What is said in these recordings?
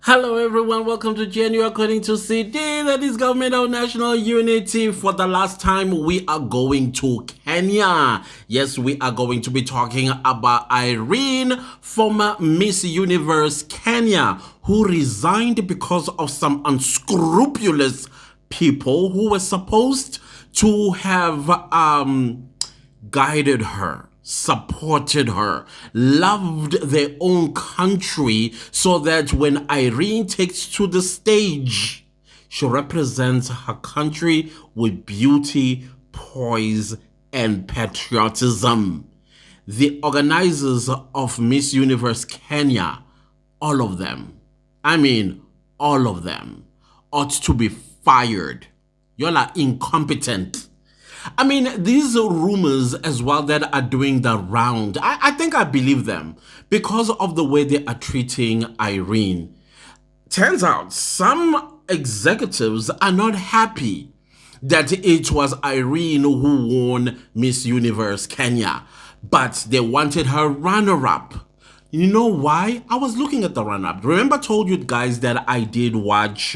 Hello everyone, welcome to GNU According to CD, that is Government of National Unity. For the last time, we are going to Kenya. Yes, we are going to be talking about Irene, former Miss Universe Kenya, who resigned because of some unscrupulous people who were supposed to have guided her, supported her, loved their own country, so that when Irene takes to the stage, she represents her country with beauty, poise, and patriotism. The organizers of Miss Universe Kenya, all of them, all of them, ought to be fired. Y'all are incompetent. These rumors as well that are doing the round, I think I believe them because of the way they are treating Irene. Turns out some executives are not happy that it was Irene who won Miss Universe Kenya, but they wanted her runner-up. You know why? I was looking at the run-up. Remember I told you guys that I did watch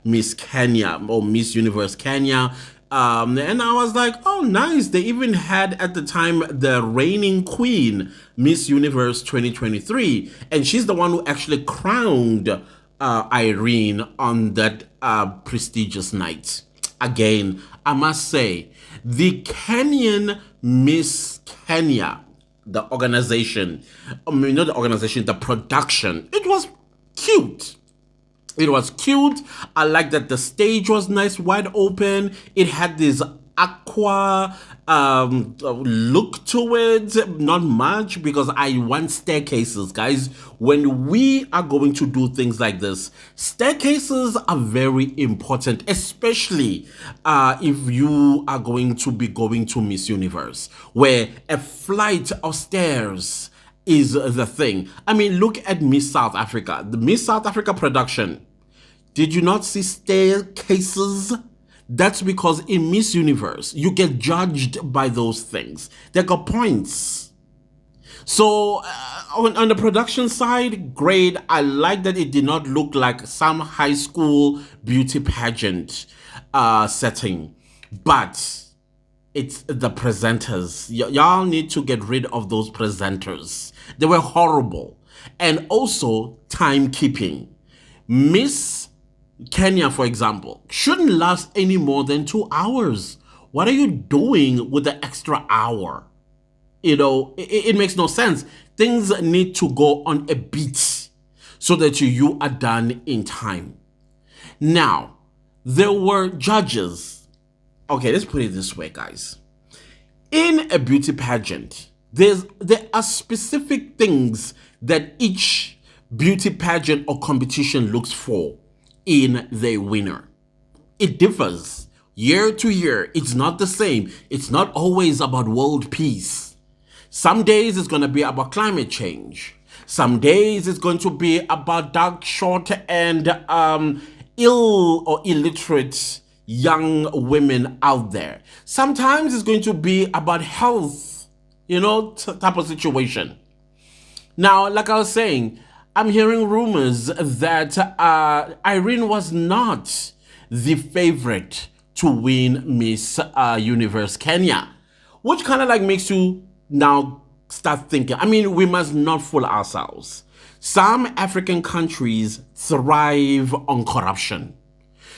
Miss Kenya or Miss Universe Kenya. And I was like, oh, nice. They even had at the time the reigning queen, Miss Universe 2023. And she's the one who actually crowned Irene on that prestigious night. Again, I must say, the Kenyan Miss Kenya, the organization, not the organization, the production, it was cute. It was cute. I like that the stage was nice, wide open. It had this aqua look to it. Not much, because I want staircases, guys. When we are going to do things like this, staircases are very important, especially if you are going to Miss Universe, where a flight of stairs is the thing. Look at Miss South Africa. The Miss South Africa production. Did you not see staircases? That's because in Miss Universe, you get judged by those things. They got points. So on the production side, great. I like that it did not look like some high school beauty pageant setting. But it's the presenters. Y'all need to get rid of those presenters. They were horrible. And also timekeeping. Miss Kenya, for example, shouldn't last any more than 2 hours. What are you doing with the extra hour? It makes no sense. Things need to go on a beat so that you are done in time. Now, there were judges. Okay, let's put it this way, guys. In a beauty pageant, there are specific things that each beauty pageant or competition looks for in the winner. It differs year to year. It's not the same. It's not always about world peace. Some days it's going to be about climate change. Some days it's going to be about dark, short, and ill or illiterate young women out there. Sometimes it's going to be about health, type of situation. Now, like I was saying, I'm hearing rumors that Irene was not the favorite to win Miss Universe Kenya, which kind of makes you now start thinking. We must not fool ourselves. Some African countries thrive on corruption.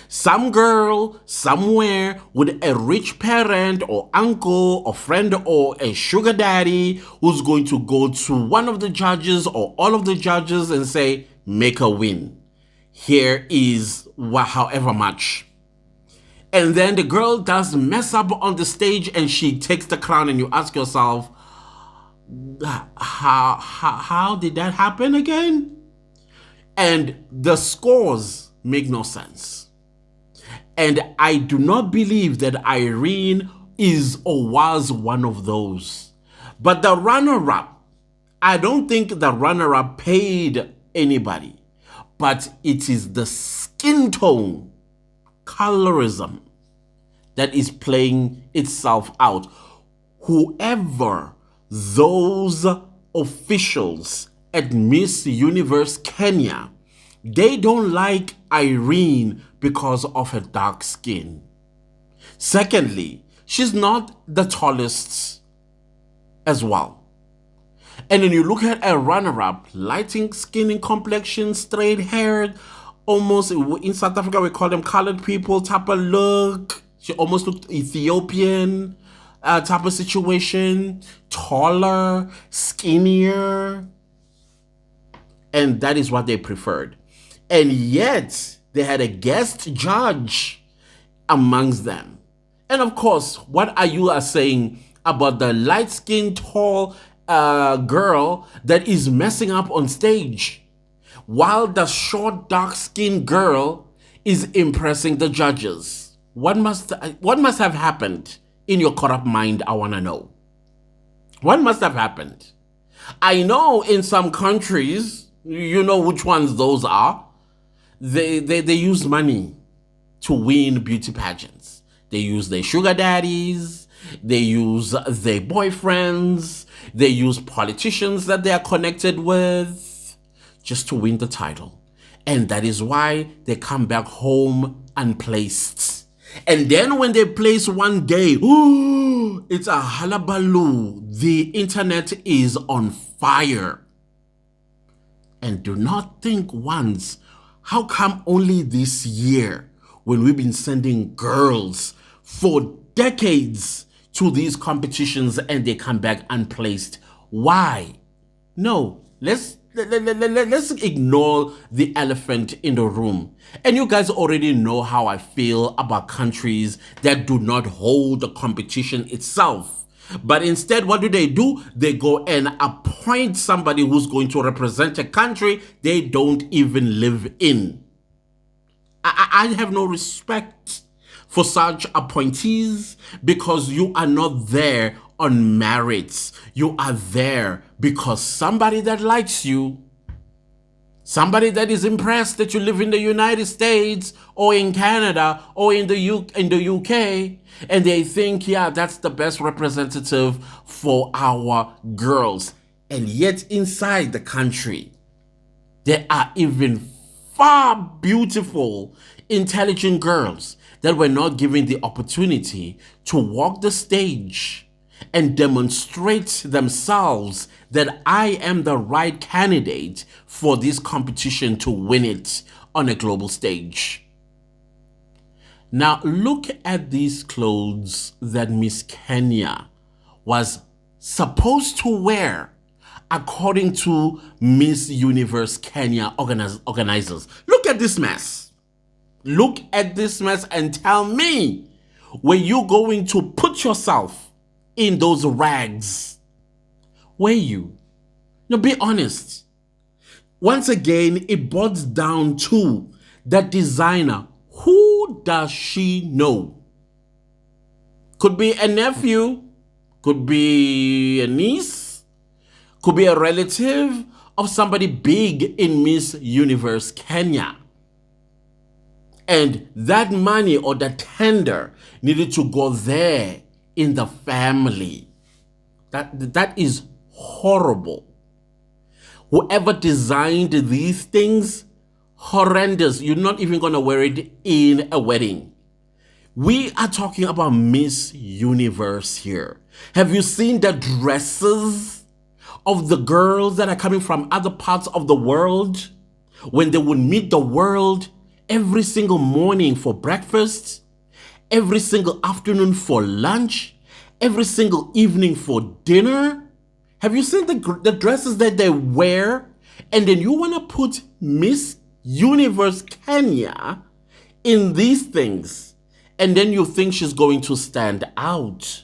Some girl somewhere with a rich parent or uncle or friend or a sugar daddy who's going to go to one of the judges or all of the judges and say, make a win. Here is however much. And then the girl does mess up on the stage and she takes the crown, and you ask yourself, how did that happen again? And the scores make no sense. And I do not believe that Irene is or was one of those. But the runner-up, I don't think the runner-up paid anybody. But it is the skin tone, colorism, that is playing itself out. Whoever those officials at Miss Universe Kenya They don't like Irene because of her dark skin. Secondly, she's not the tallest as well. And then you look at a runner-up, lighting skin and complexion, straight haired, almost in South Africa we call them colored people type of look. She almost looked Ethiopian type of situation, taller, skinnier, and that is what they preferred. And yet they had a guest judge amongst them. And of course, what are you saying about the light-skinned, tall girl that is messing up on stage, while the short, dark-skinned girl is impressing the judges? What must have happened in your corrupt mind? I want to know. What must have happened? I know in some countries, you know which ones those are. They use money to win beauty pageants. They use their sugar daddies, they use their boyfriends, they use politicians that they are connected with just to win the title. And that is why they come back home unplaced. And then when they place one day, ooh, it's a hullabaloo. The internet is on fire. And do not think once, how come only this year, when we've been sending girls for decades to these competitions and they come back unplaced? Why? No, let's ignore the elephant in the room. And you guys already know how I feel about countries that do not hold the competition itself. But instead, what do? They go and appoint somebody who's going to represent a country they don't even live in. I have no respect for such appointees, because you are not there on merits. You are there because somebody that likes you, somebody that is impressed that you live in the United States or in Canada or in the UK, and they think, yeah, that's the best representative for our girls. And yet inside the country, there are even far beautiful, intelligent girls that were not given the opportunity to walk the stage and demonstrate themselves that I am the right candidate for this competition to win it on a global stage. Now look at these clothes that Miss Kenya was supposed to wear according to Miss Universe Kenya organizers. Look at this mess. Look at this mess and tell me, were you going to put yourself in those rags? Were you? No, be honest. Once again, it boils down to that designer. Who does she know? Could be a nephew, could be a niece, could be a relative of somebody big in Miss Universe Kenya. And that money or the tender needed to go there in the family. That is horrible. Whoever designed these things, horrendous. You're not even going to wear it in a wedding. We are talking about Miss Universe here. Have you seen the dresses of the girls that are coming from other parts of the world when they would meet the world every single morning for breakfast, every single afternoon for lunch, every single evening for dinner? Have you seen the dresses that they wear? And then you want to put Miss Universe Kenya in these things, and then you think she's going to stand out.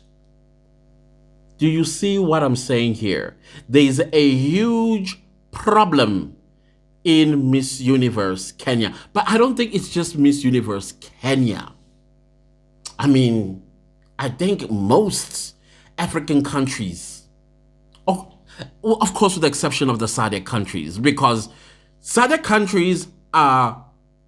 Do you see what I'm saying here? There's a huge problem in Miss Universe Kenya. But I don't think it's just Miss Universe Kenya. I mean, I think most African countries, of course with the exception of the SADC countries, because SADC countries are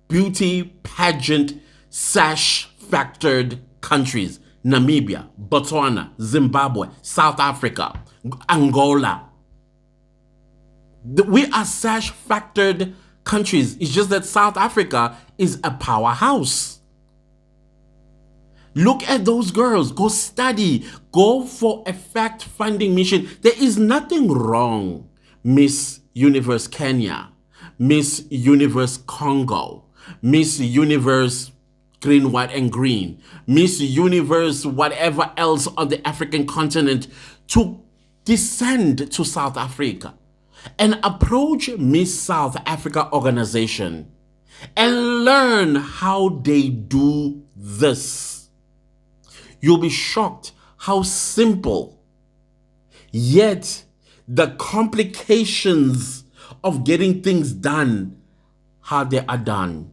beauty pageant sash factored countries. Namibia, Botswana, Zimbabwe, South Africa, Angola. We are sash factored countries. It's just that South Africa is a powerhouse. Look at those girls. Go study. Go for a fact-finding mission. There is nothing wrong. Miss Universe Kenya, Miss Universe Congo, Miss Universe Green, White, and Green, Miss Universe whatever else on the African continent, to descend to South Africa and approach Miss South Africa organization and learn how they do this. You'll be shocked how simple, yet the complications of getting things done, how they are done.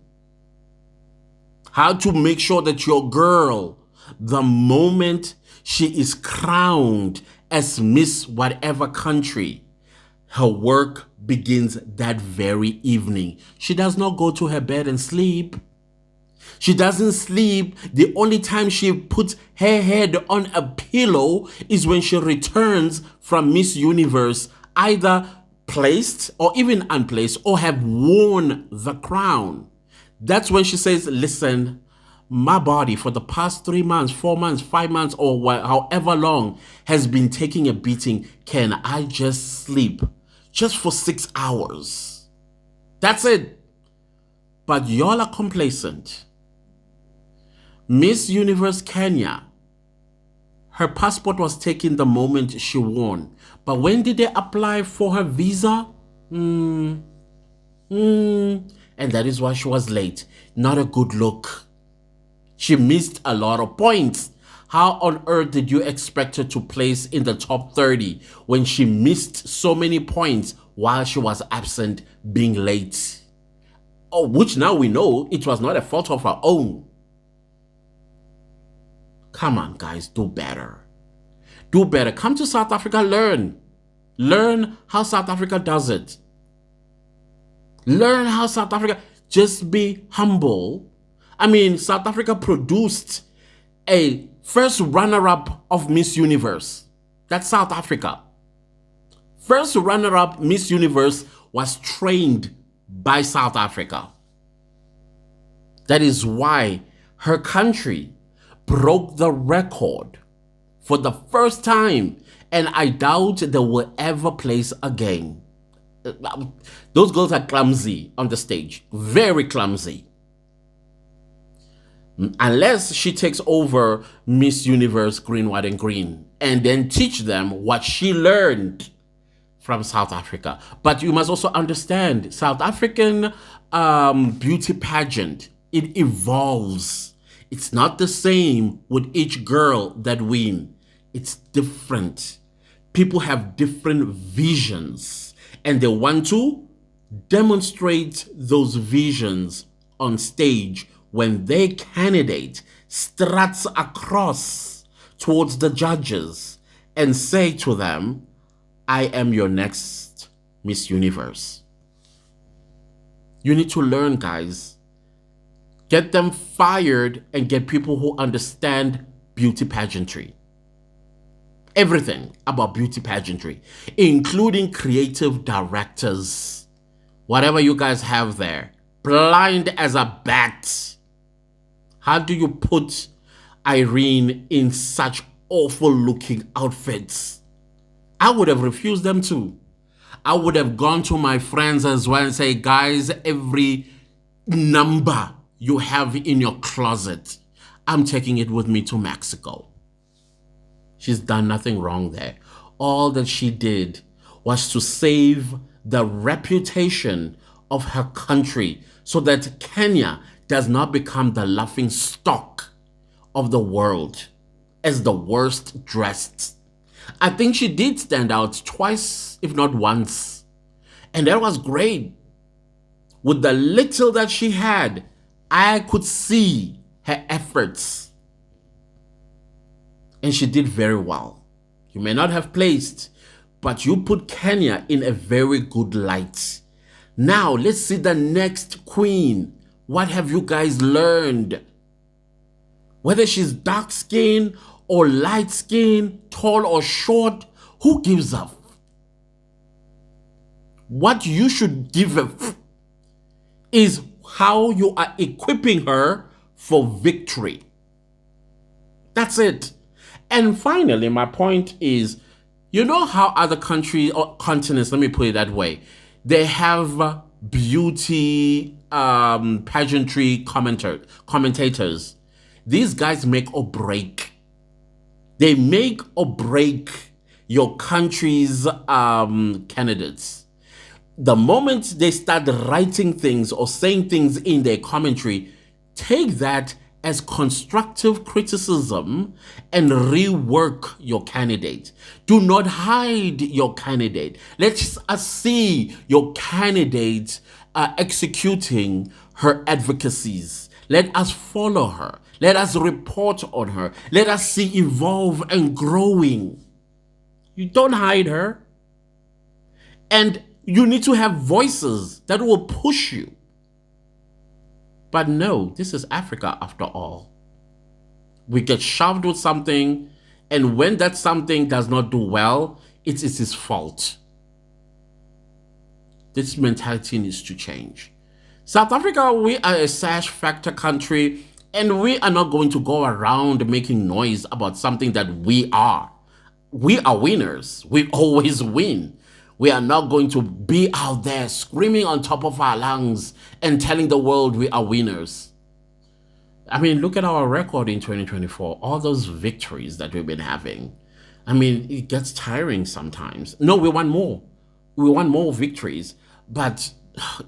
How to make sure that your girl, the moment she is crowned as Miss whatever country, her work begins that very evening. She does not go to her bed and sleep. She doesn't sleep. The only time she puts her head on a pillow is when she returns from Miss Universe, either placed or even unplaced, or have worn the crown. That's when she says, listen, my body for the past 3 months, 4 months, 5 months, or however long has been taking a beating. Can I just sleep just for 6 hours? That's it. But y'all are complacent. Miss Universe Kenya, her passport was taken the moment she won. But when did they apply for her visa? And that is why she was late. Not a good look. She missed a lot of points. How on earth did you expect her to place in the top 30 when she missed so many points while she was absent, being late? Oh, which now we know it was not a fault of her own. Come on, guys, do better. Do better. Come to South Africa, learn. Learn how South Africa does it. Learn how South Africa, just be humble. I mean, South Africa produced a first runner-up of Miss Universe. That's South Africa. First runner-up Miss Universe was trained by South Africa. That is why her country broke the record for the first time, and I doubt they will ever place again. Those girls are clumsy on the stage, very clumsy. Unless she takes over Miss Universe Green, White, and Green and then teach them what she learned from South Africa. But you must also understand, South African beauty pageant, it evolves. It's not the same with each girl that wins. It's different. People have different visions, and they want to demonstrate those visions on stage when their candidate struts across towards the judges and say to them, I am your next Miss Universe. You need to learn, guys. Get them fired and get people who understand beauty pageantry. Everything about beauty pageantry, including creative directors. Whatever you guys have there, blind as a bat. How do you put Irene in such awful looking outfits? I would have refused them too. I would have gone to my friends as well and say, guys, every number you have in your closet, I'm taking it with me to Mexico. She's done nothing wrong there. All that she did was to save the reputation of her country so that Kenya does not become the laughing stock of the world as the worst dressed. I think she did stand out twice, if not once. And that was great. With the little that she had, I could see her efforts. And she did very well. You may not have placed, but you put Kenya in a very good light. Now, let's see the next queen. What have you guys learned? Whether she's dark-skinned or light-skinned, tall or short, who gives up? What you should give a is how you are equipping her for victory. That's it. And finally, my point is, you know how other countries or continents, let me put it that way, they have beauty pageantry commentators. These guys make or break. They make or break your country's candidates. The moment they start writing things or saying things in their commentary, take that as constructive criticism and rework your candidate. Do not hide your candidate. Let us see your candidate executing her advocacies. Let us follow her. Let us report on her. Let us see evolve and growing. You don't hide her. And you need to have voices that will push you. But no, this is Africa after all. We get shoved with something, and when that something does not do well, it's his fault. This mentality needs to change. South Africa, we are a sash factor country, and we are not going to go around making noise about something that we are. We are winners. We always win. We are not going to be out there screaming on top of our lungs and telling the world we are winners. I mean, look at our record in 2024, all those victories that we've been having. I mean, it gets tiring sometimes. No, we want more. We want more victories. But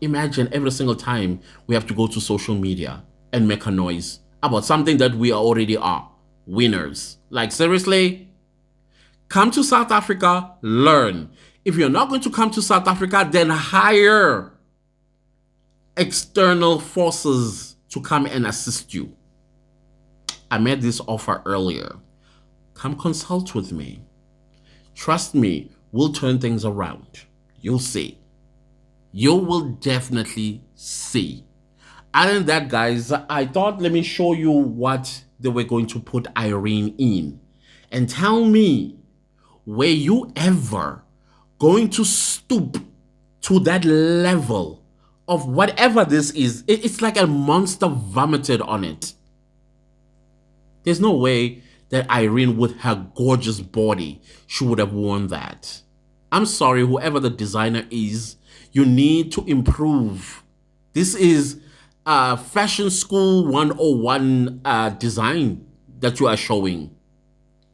imagine every single time we have to go to social media and make a noise about something that we already are, winners. Like, seriously? Come to South Africa, learn. If you're not going to come to South Africa, then hire external forces to come and assist you. I made this offer earlier. Come consult with me. Trust me, we'll turn things around. You'll see. You will definitely see. Other than that, guys, I thought let me show you what they were going to put Irene in. And tell me, were you ever going to stoop to that level of whatever this is? It's like a monster vomited on it. There's no way that Irene, with her gorgeous body, she would have worn that. I'm sorry, whoever the designer is, you need to improve. This is fashion school 101 design that you are showing,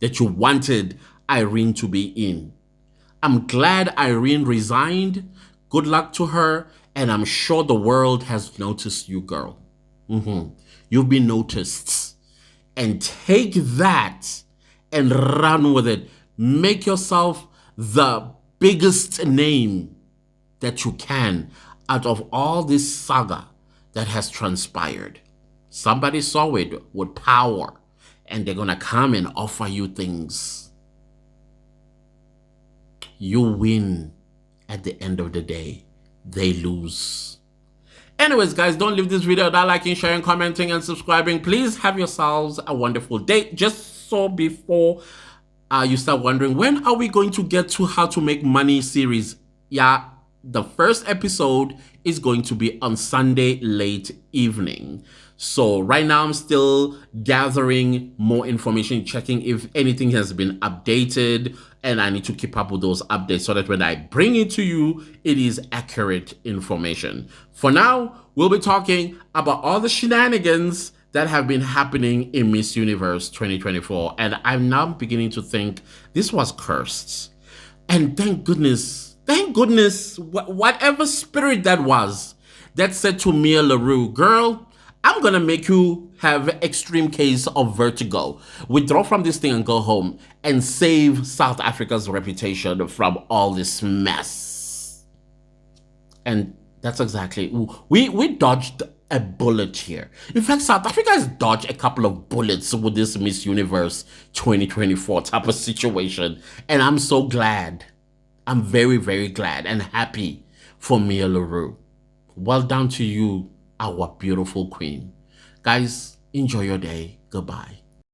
that you wanted Irene to be in. I'm glad Irene resigned. Good luck to her. And I'm sure the world has noticed you, girl. You've been noticed. And take that and run with it. Make yourself the biggest name that you can out of all this saga that has transpired. Somebody saw it with power, and they're going to come and offer you things. You win at the end of the day. They lose. Anyways, guys, don't leave this video without liking, sharing, commenting, and subscribing. Please have yourselves a wonderful day. Just so before you start wondering, when are we going to get to How to Make Money series? Yeah, the first episode is going to be on Sunday late evening. So right now I'm still gathering more information, checking if anything has been updated, and I need to keep up with those updates so that when I bring it to you, it is accurate information. For now, we'll be talking about all the shenanigans that have been happening in Miss Universe 2024. And I'm now beginning to think this was cursed. And thank goodness, whatever spirit that was that said to Mia LaRue, girl, I'm going to make you have extreme case of vertigo. Withdraw from this thing and go home and save South Africa's reputation from all this mess. And that's exactly, we dodged a bullet here. In fact, South Africa has dodged a couple of bullets with this Miss Universe 2024 type of situation. And I'm so glad. I'm very, very glad and happy for Mia LaRue. Well done to you, our beautiful queen. Guys, enjoy your day. Goodbye.